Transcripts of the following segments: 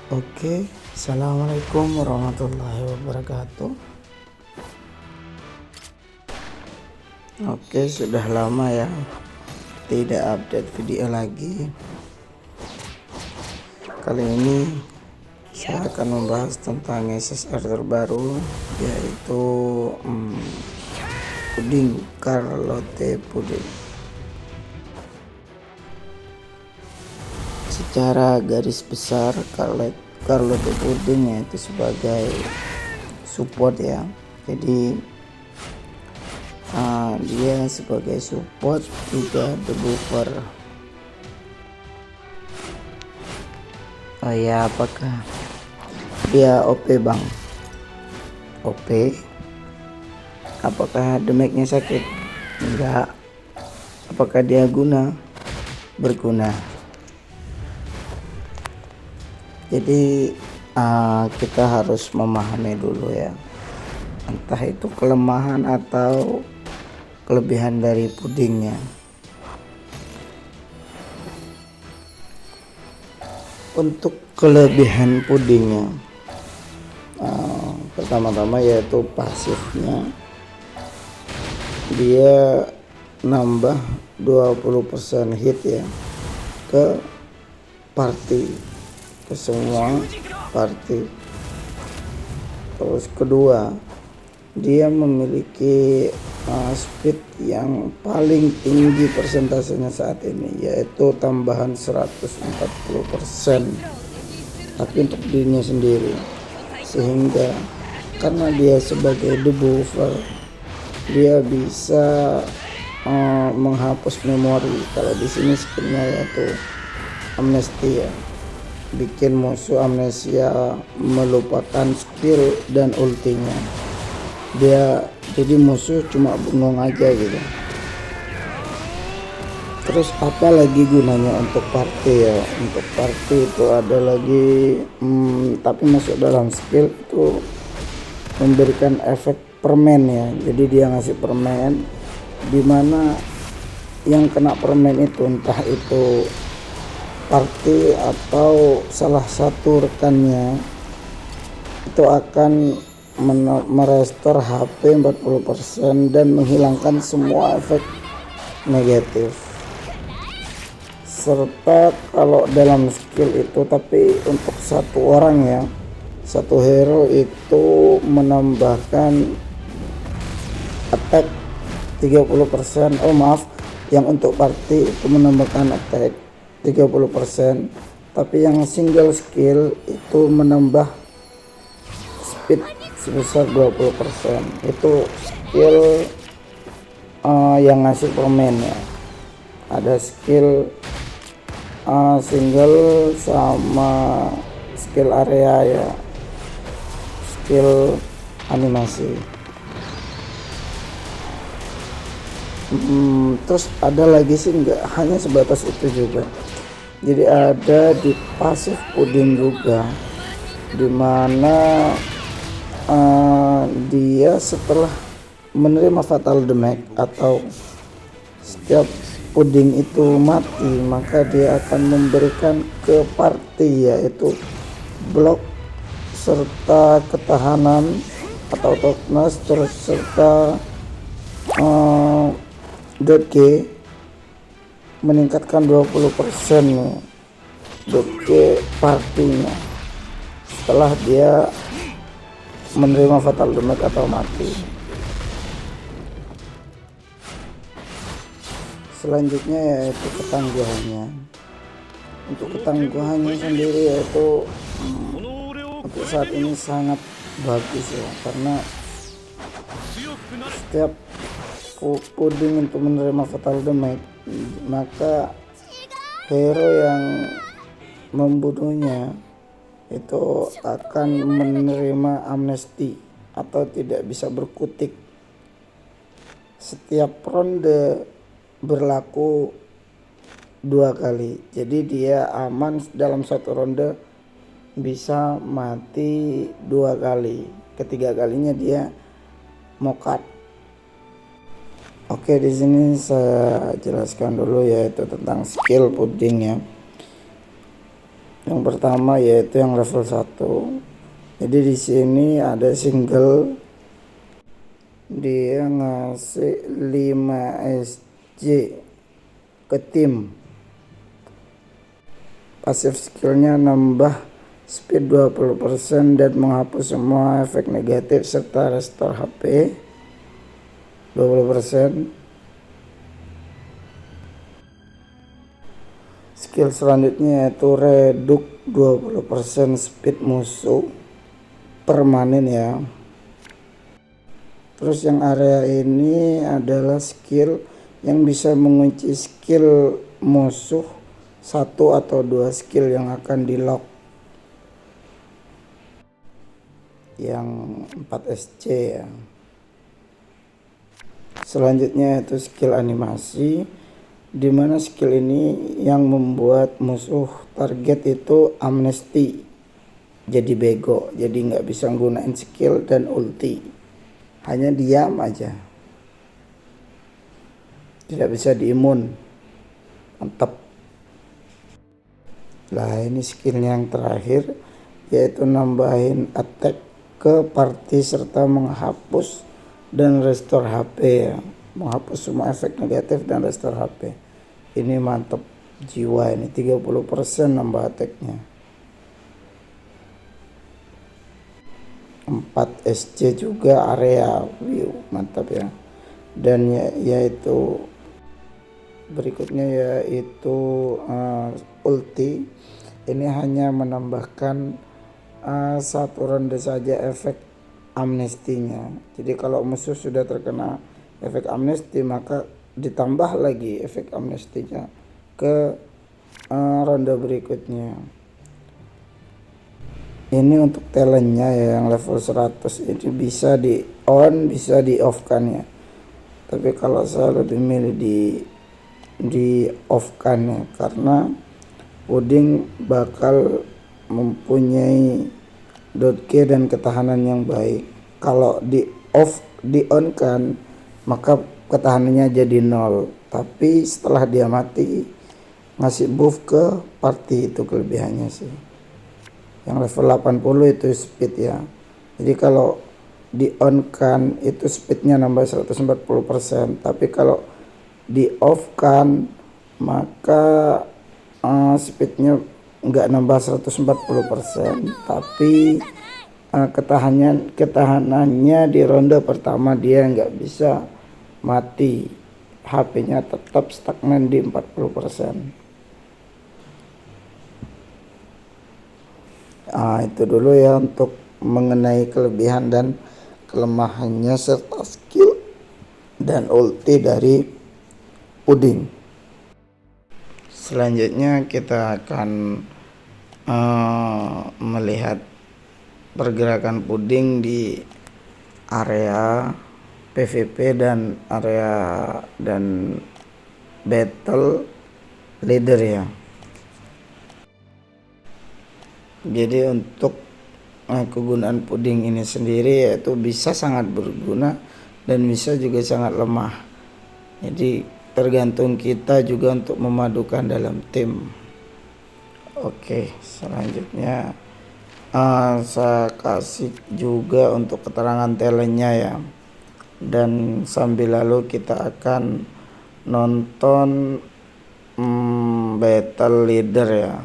Oke, assalamualaikum warahmatullahi wabarakatuh. Oke, sudah lama ya tidak update video lagi. Kali ini saya akan membahas tentang SSR terbaru, yaitu puding Carlotte puding. Secara garis besar, Carlotte puding yaitu sebagai support ya. Jadi dia sebagai support juga debuffer. Oh ya, apakah dia OP bang? OP? Apakah damage-nya sakit? Enggak. Apakah dia berguna? Jadi kita harus memahami dulu ya, entah itu kelemahan atau kelebihan dari pudingnya. Untuk kelebihan pudingnya, pertama-tama yaitu pasifnya. Dia nambah 20% hit ya ke party, ke semua party. Terus kedua, dia memiliki speed yang paling tinggi persentasenya saat ini, yaitu tambahan 140%, tapi untuk dirinya sendiri. Sehingga karena dia sebagai debuffer, dia bisa menghapus memori. Kalau di sini skillnya yaitu amnesia, bikin musuh amnesia melupakan skill dan ultinya. Dia jadi musuh cuma bengong aja gitu. Terus apa lagi gunanya untuk party ya? Untuk party itu ada lagi tapi masuk dalam skill itu memberikan efek permen ya. Jadi dia ngasih permen, dimana yang kena permen itu entah itu party atau salah satu rekannya, itu akan merestore HP 40% dan menghilangkan semua efek negatif. Serta kalau dalam skill itu, tapi untuk satu orang ya, satu hero itu menambahkan attack 30%. Oh maaf, yang untuk party itu menambahkan attack 30%, tapi yang single skill itu menambah speed sebesar 20%. Itu skill yang ngasih permen ya. Ada skill single sama skill area ya, skill animasi. Terus ada lagi sih, nggak hanya sebatas itu juga. Jadi ada di pasif puding juga, dimana dia setelah menerima fatal damage atau setiap puding itu mati, maka dia akan memberikan ke party yaitu blok serta ketahanan atau toughness, terus serta .G meningkatkan 20% .G partinya setelah dia menerima fatal damage atau mati. Selanjutnya yaitu ketangguhannya. Untuk ketangguhannya sendiri yaitu untuk saat ini sangat bagus ya, karena setiap puding untuk menerima fatal damage, maka hero yang membunuhnya itu akan menerima amnesti atau tidak bisa berkutik. Setiap ronde berlaku 2 kali, jadi dia aman dalam satu ronde bisa mati 2 kali. Ketiga kalinya dia mokat. Oke, di sini saya jelaskan dulu yaitu tentang skill pudingnya. Yang pertama yaitu yang level 1. Jadi di sini ada single, dia ngasih 5 SJ ke tim. Pasif skillnya nambah speed 20% dan menghapus semua efek negatif serta restore HP 20%. Skill selanjutnya yaitu reduk 20% speed musuh permanen ya. Terus yang area ini adalah skill yang bisa mengunci skill musuh 1 atau 2 skill yang akan di lock, yang 4 SC ya. Selanjutnya itu skill animasi, dimana skill ini yang membuat musuh target itu amnesti, jadi bego, jadi nggak bisa gunain skill dan ulti, hanya diam aja, tidak bisa diimun. Mantap. Lah ini skillnya yang terakhir yaitu nambahin attack ke party serta menghapus dan restore HP ya, menghapus semua efek negatif dan restore HP. Ini mantep jiwa, ini 30% nambah attacknya. 4 SC juga area view, mantap ya. Dan yaitu berikutnya yaitu ulti. Ini hanya menambahkan 1 ronde saja efek amnestinya. Jadi kalau musuh sudah terkena efek amnesti, maka ditambah lagi efek amnestinya ke ronde berikutnya. Ini untuk talentnya ya, yang level 100 ini bisa di on bisa di off kan ya. Tapi kalau saya lebih milih di off kan ya, karena puding bakal mempunyai .K dan ketahanan yang baik. Kalau di on kan, maka ketahanannya jadi 0. Tapi setelah dia mati ngasih buff ke party, itu kelebihannya sih. Yang level 80 itu speed ya. Jadi kalau di on kan itu speednya nambah 140%. Tapi kalau di off kan maka speednya nggak nambah 140%, tapi ketahanannya di ronde pertama dia nggak bisa mati, HP-nya tetap stagnan di 40%. Itu dulu ya untuk mengenai kelebihan dan kelemahannya serta skill dan ulti dari puding. Selanjutnya kita akan melihat pergerakan puding di area PVP dan area dan battle leader ya. Jadi untuk kegunaan puding ini sendiri yaitu bisa sangat berguna dan bisa juga sangat lemah. Jadi tergantung kita juga untuk memadukan dalam tim. Oke, selanjutnya saya kasih juga untuk keterangan talentnya ya. Dan sambil lalu kita akan nonton battle leader ya.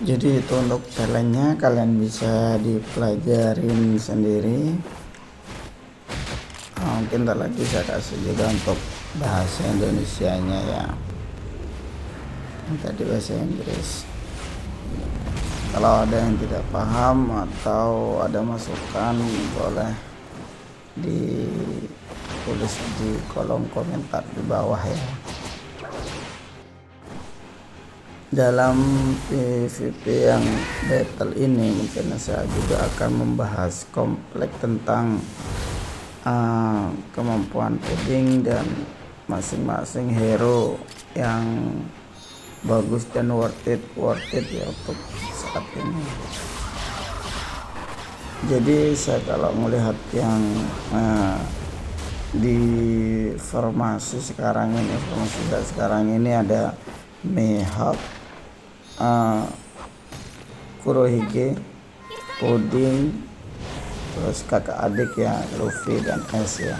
Jadi itu untuk challenge-nya, kalian bisa dipelajarin sendiri. Mungkin ntar lagi saya kasih juga untuk bahasa Indonesianya ya, tadi bahasa Inggris. Kalau ada yang tidak paham atau ada masukan, boleh ditulis di kolom komentar di bawah ya. Dalam PVP yang battle ini mungkin saya juga akan membahas kompleks tentang kemampuan pudding dan masing-masing hero yang bagus dan worth it ya untuk saat ini. Jadi saya kalau melihat yang di formasi sekarang ini ada Mihawk, Kurohige, Pudding, terus kakak adik ya Luffy dan Ace ya.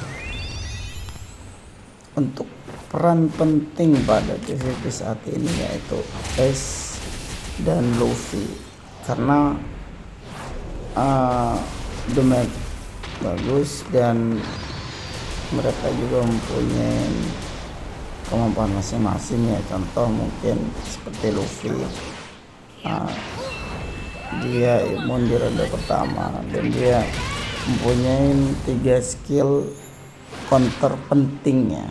Untuk peran penting pada PVP saat ini yaitu Ace dan Luffy, karena damage bagus dan mereka juga mempunyai kemampuan masing-masing ya. Contoh mungkin seperti Luffy, dia imun di ronde pertama dan dia mempunyai 3 skill counter pentingnya.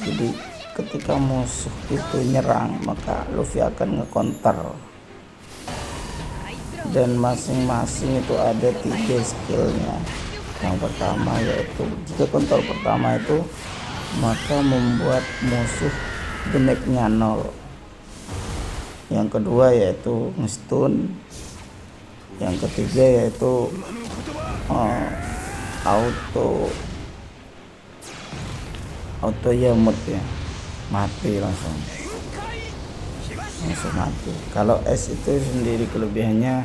Jadi ketika musuh itu nyerang maka Luffy akan nge-counter, dan masing-masing itu ada 3 skillnya. Yang pertama yaitu jika counter pertama itu maka membuat musuh damage-nya 0. Yang kedua yaitu nge-stun. Yang ketiga yaitu auto yamut ya, mati langsung mati. Kalau es itu sendiri kelebihannya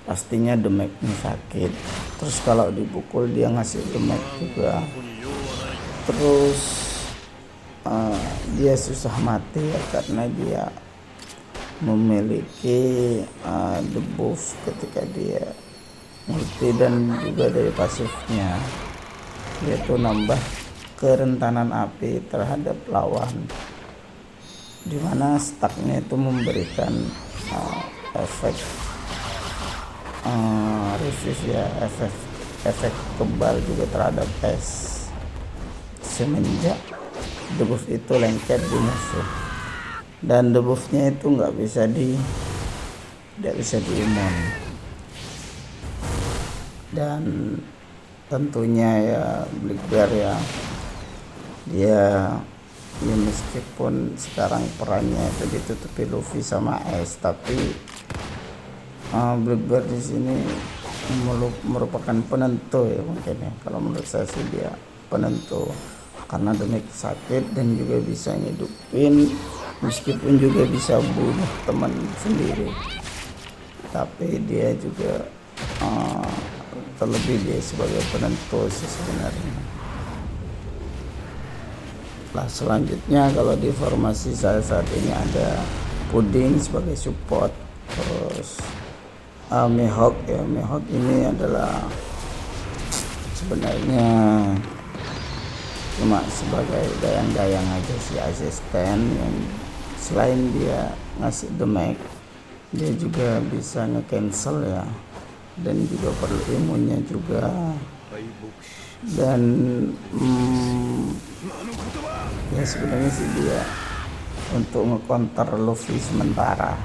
pastinya damage-nya sakit, terus kalau dipukul dia ngasih damage juga, terus dia susah mati ya, karena dia memiliki debuff ketika dia multi dan juga dari pasifnya, yaitu nambah kerentanan api terhadap lawan, dimana stacknya itu memberikan efek resist ya, efek kebal juga terhadap es semenjak debuff itu lengket di musuh, dan debuffnya itu nggak bisa diimun. Dan tentunya ya Blackbeard ya, dia ya meskipun sekarang perannya itu ditutupi Luffy sama Ace, tapi Blackbeard di sini merupakan penentu ya mungkin ya. Kalau menurut saya sih dia penentu, karena damage sakit dan juga bisa ngidupin, meskipun juga bisa bunuh teman sendiri, tapi dia juga terlebih dia sebagai penentu sih sebenarnya. Nah, selanjutnya kalau di formasi saya saat ini ada Pudding sebagai support, terus Mihawk ya. Mihawk ini adalah sebenarnya cuma sebagai dayang-dayang aja sih, asisten yang selain dia ngasih damage, dia juga bisa nge-cancel ya, dan juga perlu imunnya juga, dan ya sebenarnya sih dia untuk nge-counter Luffy sementara,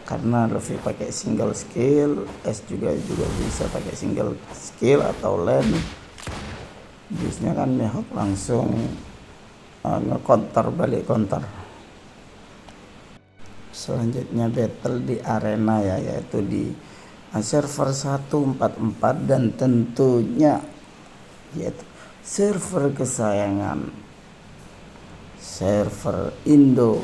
karena Luffy pakai single skill, S juga bisa pakai single skill atau land. Biasanya kan Mihawk langsung nge-counter balik counter. Selanjutnya battle di arena ya, yaitu di server 144, dan tentunya yaitu server kesayangan, server Indo.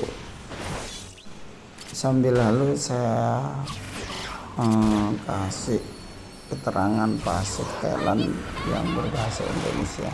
Sambil lalu saya kasih keterangan pasif talent yang berbahasa Indonesia.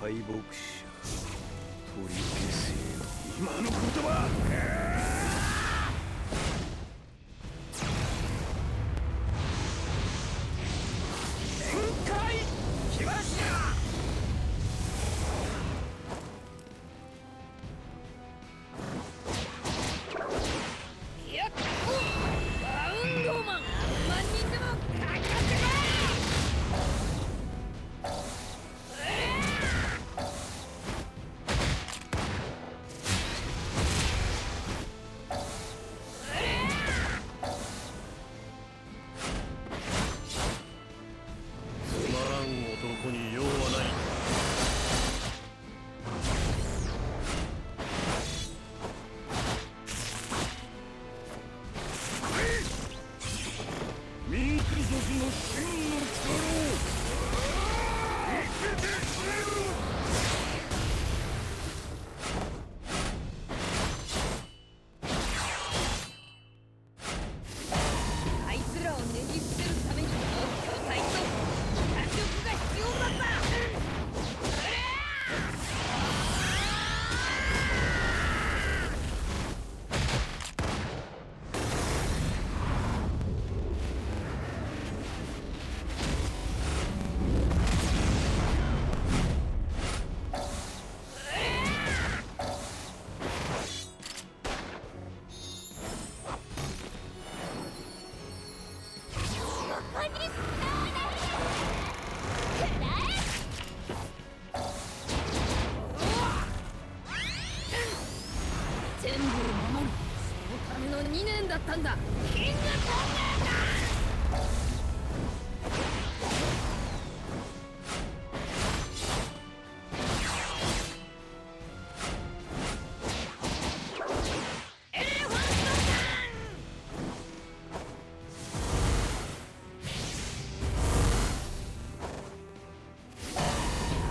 敗北者取り消せよ。今の言葉。限界来ました。やっとバウンドマン、何人でもかかってこつまらん男に用はない。ミンクル族の真の力を見せてくれる。あいつらをねじ伏せるために巨体と火力が必要だった。全部を守る、そのための2年だったんだ。キングコンガー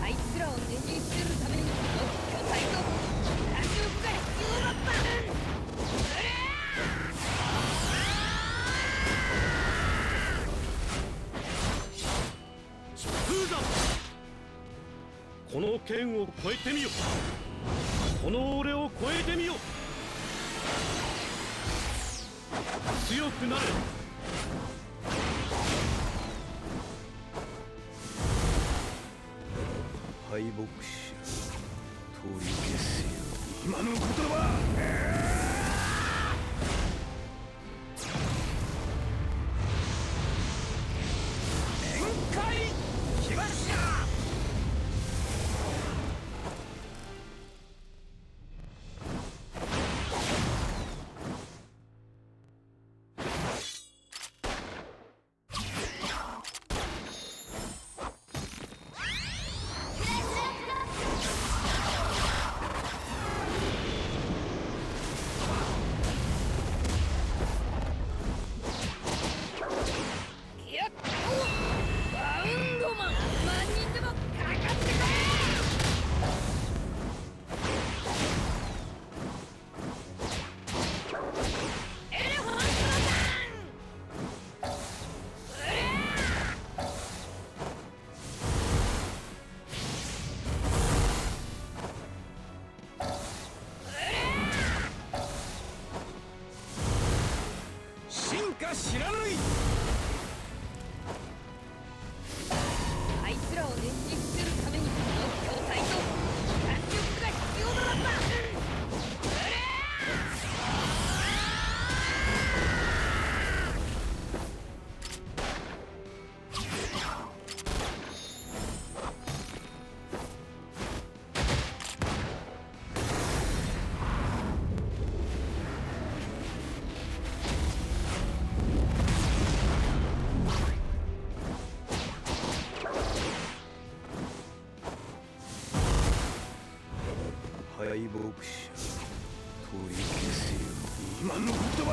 あいつらをねじ伏せるために巨体と火力が必要だった。風山、この剣を越えてみよ。この俺を越えてみよ。強くなれ。敗北者取り消せよ。今の言葉。限界来ました。やっとバウンドマン、何人でもかかってこい。エレファント進化知らぬい。あいつらをねじ伏せるために巨体と弾力が必要だった。敗北者取り消せよ。今の言葉。